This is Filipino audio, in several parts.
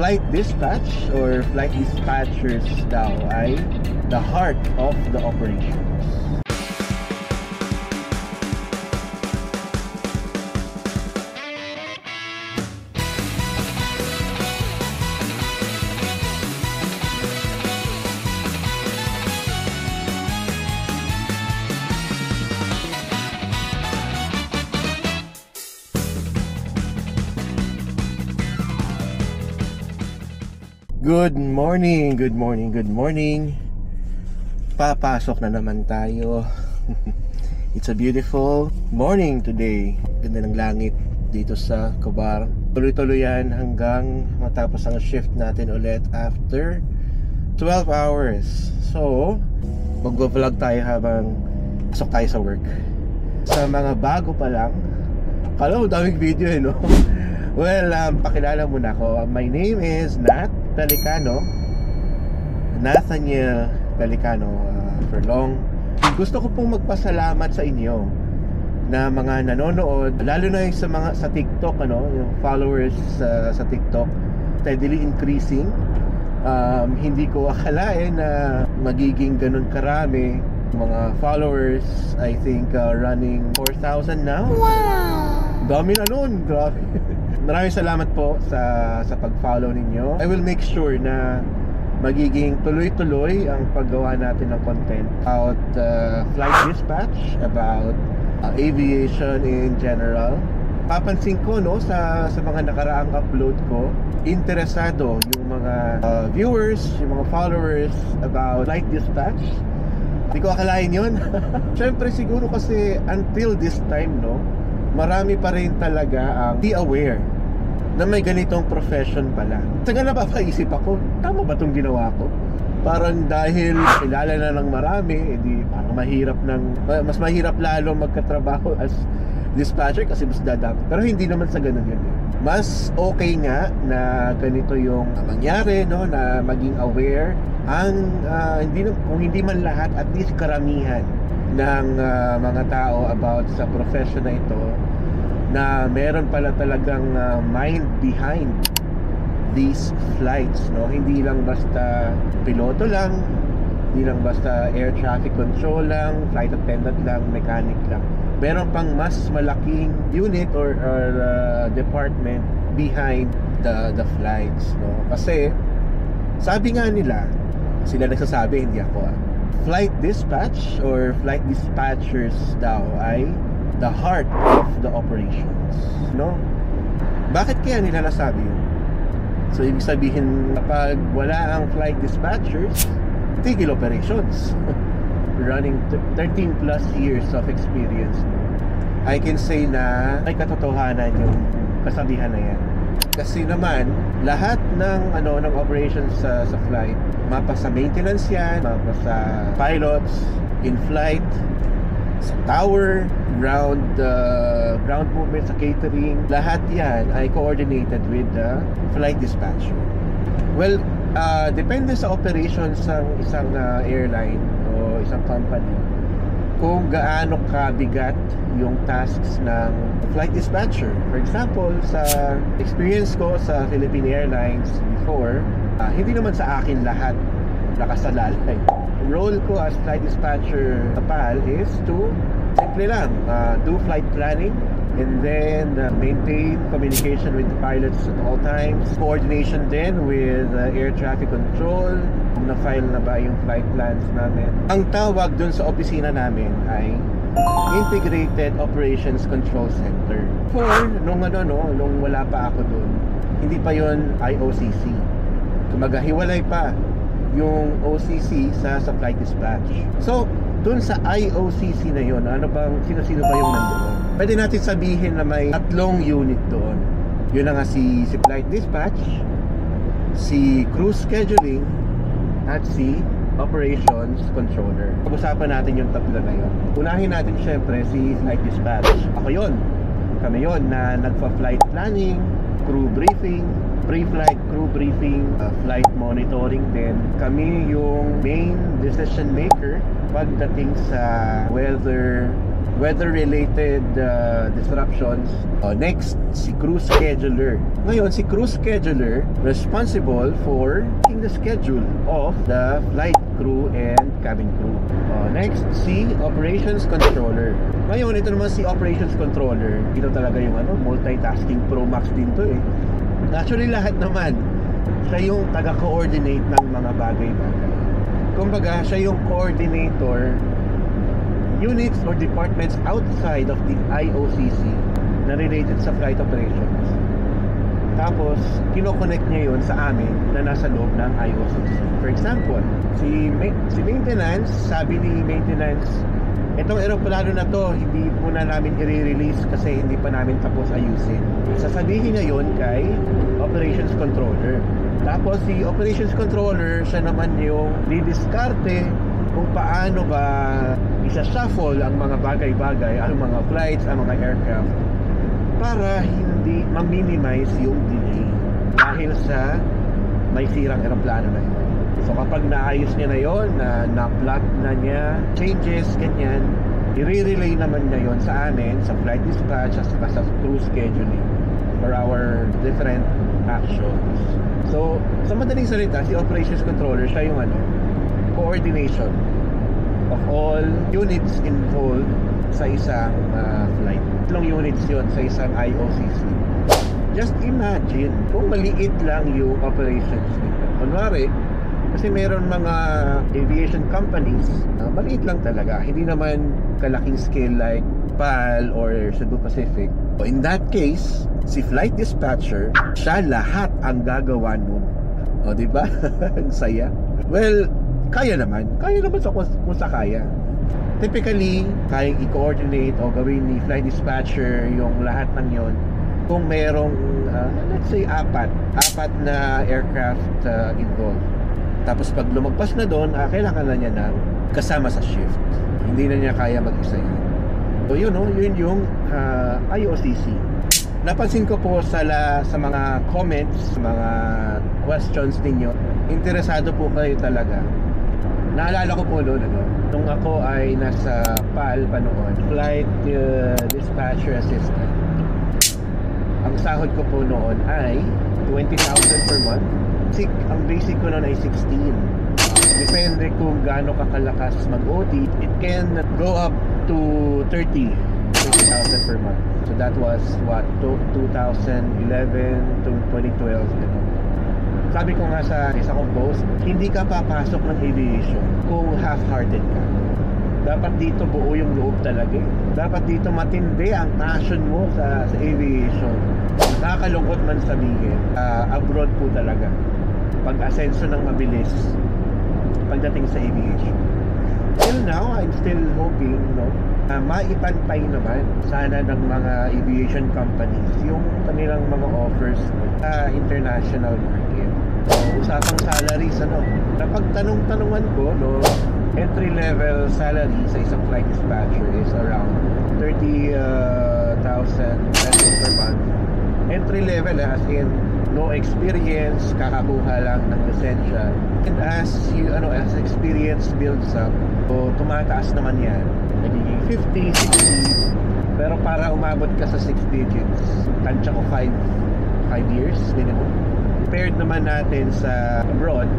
Flight dispatch or flight dispatchers daw ay the heart of the operations. Good morning, good morning, good morning. Papasok na naman tayo. It's a beautiful morning today. Ganda ng langit dito sa Cobar. Tuloy-tuloy yan hanggang matapos ang shift natin ulit after 12 hours. So, mag-vlog tayo habang pasok tayo sa work. Sa mga bago pa lang, kala mo daming video no? Well, pakilala muna ako. My name is Pelicano, Nathaniel Pelicano for long. Gusto ko pong magpasalamat sa inyo na mga nanonood, lalo na yung sa TikTok, yung followers sa TikTok steadily increasing. Hindi ko akalain na magiging ganun karami mga followers. I think running 4,000 now. Wow! Dami na nun, grabe. Maraming salamat po sa pag-follow ninyo. I will make sure na magiging tuloy-tuloy ang paggawa natin ng content about flight dispatch, about aviation in general. Papansin ko sa mga nakaraang upload ko, interesado yung mga viewers, yung mga followers about flight dispatch. Hindi ko akalain yun. Siyempre siguro kasi until this time, marami pa rin talaga ang di aware na may ganitong profession pala. Saka napapaisip ako, tama ba itong ginawa ko? Parang dahil kilala na ng marami, edi parang mas mahirap lalo magkatrabaho as dispatcher kasi mas dadami. Pero hindi naman sa ganun yun. Mas okay nga na ganito yung mangyari, na maging aware ang kung hindi man lahat, at least karamihan ng mga tao about sa profession na ito, na meron pala talagang mind behind these flights, hindi lang basta piloto lang, hindi lang basta air traffic control lang, flight attendant lang, mechanic lang. Meron pang mas malaking unit or department behind the flights, kasi sabi nga nila, sila nagsasabi, hindi ako flight dispatch or flight dispatchers daw ay the heart of the operations, Bakit kaya nila nasabi yun? So ibig sabihin, kapag wala ang flight dispatchers, tigil operations. Running 13 plus years of experience, I can say na may katotohanan yung kasabihan na yan. Kasi naman, lahat ng operations sa flight, mapa sa maintenance yan, mapa sa pilots, in flight, sa tower, ground movement, sa catering, lahat yan ay coordinated with the flight dispatcher. Well, depende sa operations ng isang airline o isang company kung gaano kabigat yung tasks ng flight dispatcher. For example, sa experience ko sa Philippine Airlines before, hindi naman sa akin lahat nakasalalay. Role ko as flight dispatcher kapal is to simple lang do flight planning and then maintain communication with the pilots at all times, coordination then with air traffic control, kung na-file na ba yung flight plans namin. Ang tawag dun sa opisina namin ay Integrated Operations Control Center. For nung wala pa ako dun, hindi pa yon IOCC. Kumagahiwalay pa yung OCC sa flight dispatch. So, dun sa IOCC na yun, sino-sino ba yung nandoon? Pwede natin sabihin na may 3 unit doon. Yun na nga si flight dispatch, si crew scheduling, at si operations controller. Pag-usapan natin yung 3 na yun. Unahin natin syempre si flight dispatch. Ako yun. Kami yun na nagpa-flight planning, crew briefing, pre-flight crew briefing, flight monitoring din. Kami yung main decision maker pagdating sa weather weather-related disruptions. Next, si crew scheduler. Ngayon, si crew scheduler responsible for the schedule of the flight crew and cabin crew. Next, si operations controller. Ngayon, ito naman si operations controller. Ito talaga yung multitasking pro max din to eh. Actually, lahat naman. Siya yung taga-coordinate ng mga bagay-bagay. Kumbaga, siya yung coordinator units or departments outside of the IOCC na related sa flight operations. Tapos, kinoconnect niya yun sa amin na nasa loob ng IOCC. For example, si maintenance, sabi ni maintenance, itong aeroplano na to, hindi muna namin i-release kasi hindi pa namin tapos ayusin. Sasabihin niya yun kay operations controller. Tapos si operations controller, siya naman yung didiskarte kung paano ba isa-shuffle ang mga bagay-bagay, ang mga flights, ang mga aircraft para hindi ma-minimize yung delay dahil sa may sirang aeroplano na yun. So kapag naayos niya na yun, na-plot na niya changes, ganyan, i-relay naman niya yun sa amin, sa flight dispatch, sa crew scheduling for our different actions. So sa madaling salita, si operations controller, siya yung coordination of all units involved sa isang flight. Ilang units yun sa isang IOCC. Just imagine kung maliit lang yung operations nito. Kunwari, kasi meron mga aviation companies, maliit lang talaga. Hindi naman kalaking scale like PAL or Cebu Pacific. So in that case, si flight dispatcher, siya lahat ang gagawa nun. O, diba? Ang saya. Well, kaya naman sa kung sa kaya. Typically, kayang i-coordinate o gawin ni flight dispatcher yung lahat ng yon kung merong, let's say, apat na aircraft involved. Tapos pag lumagpas na doon, kailangan na niya ng kasama sa shift. Hindi na niya kaya mag-isa yun. So yun yung IOCC. Napansin ko po sa mga comments, mga questions ninyo, interesado po kayo talaga. Naalala ko po noon, nung ako ay nasa PAL pa noon, Flight Dispatcher Assistant. Ang sahod ko po noon ay 20,000 per month. Ang basic ko noon ay 16. Depende kung gaano kakalakas mag-OT, it can go up to 30,000 per month. So that was what, 2011 to 2012, Sabi ko nga sa isa kong post, hindi ka papasok ng aviation kung half-hearted ka. Dapat dito buo yung loob talaga. Dapat dito matindi ang passion mo sa aviation. Nakakalungkot man sabihin, abroad po talaga. Pag-asenso ng mabilis pagdating sa aviation. Till now, I'm still hoping, maipantay naman sana ng mga aviation companies yung kanilang mga offers sa international market. So, usapang salaries, napagtanong-tanungan ko, entry-level salary sa isang flight dispatcher is around 30,000 pesos per month. Entry-level, as in no experience, kakakuha lang ng lisensya. And as experience builds up, so tumataas naman yan. Nagiging 50, 60. Pero para umabot ka sa 6 digits, tansya ko 5 years minimum. Compared naman natin sa abroad,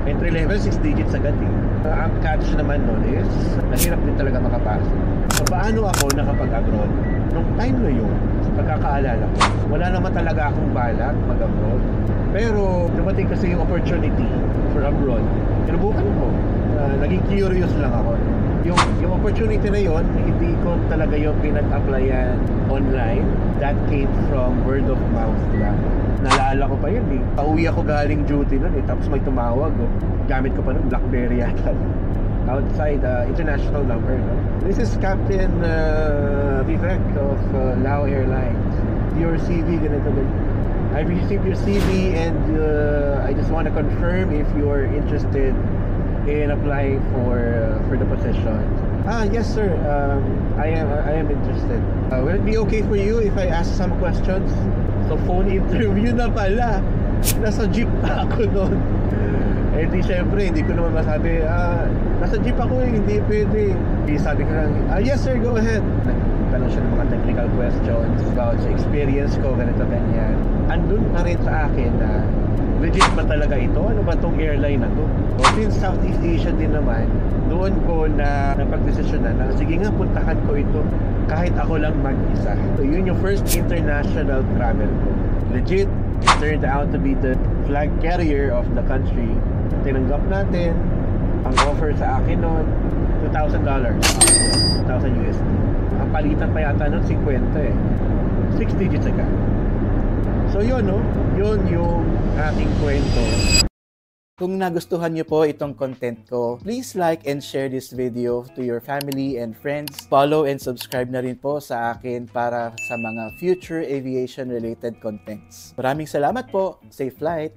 entry level 6 digits agad eh. Ang catch naman nun is mahirap din talaga makapasok. So paano ako nakapag-abroad? Nung time na yun, sa pagkakaalala ko, wala naman talaga akong balak mag-abroad. Pero dumating kasi yung opportunity for abroad. Sinubukan ko. Naging curious lang ako. Yung opportunity na yon, hindi ko talaga yung pinag-applyan online. That came from word of mouth lang. Naalala ko pa yun eh. Pauwi ako galing duty nun eh. Tapos may tumawag. Gamit ko pa nun, BlackBerry yata. Outside international number. This is Captain Vivek of Lao Airlines. Your CV, ganito. I received your CV and I just want to confirm if you're interested in applying for the position. Yes sir, I am interested. Will it be okay for you if I ask some questions? So phone interview na pala. Nasa jeep pa ako noon. Eh di syempre, hindi ko naman masabi, nasa jeep ako hindi pwede. Di sabi ko lang, yes sir, go ahead. Nagtanong siya ng mga technical questions about sa experience ko, ganito, ganyan. Andun pa rin sa akin na, legit ba talaga ito? Ano ba tong airline na to? O since Southeast Asia din naman, doon ko na napag-desisyon na, sige nga, puntahan ko ito. Kahit ako lang mag-isa. So yun yung first international travel ko. Legit, it turned out to be the flag carrier of the country. Tinanggap natin, ang offer sa akin noon, $2,000. 2,000 USD. Ang palitan pa yata noon, 50 eh. 6 digits agad. So yun, no? Yun yung aking kwento. Kung nagustuhan niyo po itong content ko, please like and share this video to your family and friends. Follow and subscribe na rin po sa akin para sa mga future aviation related contents. Maraming salamat po. Safe flight!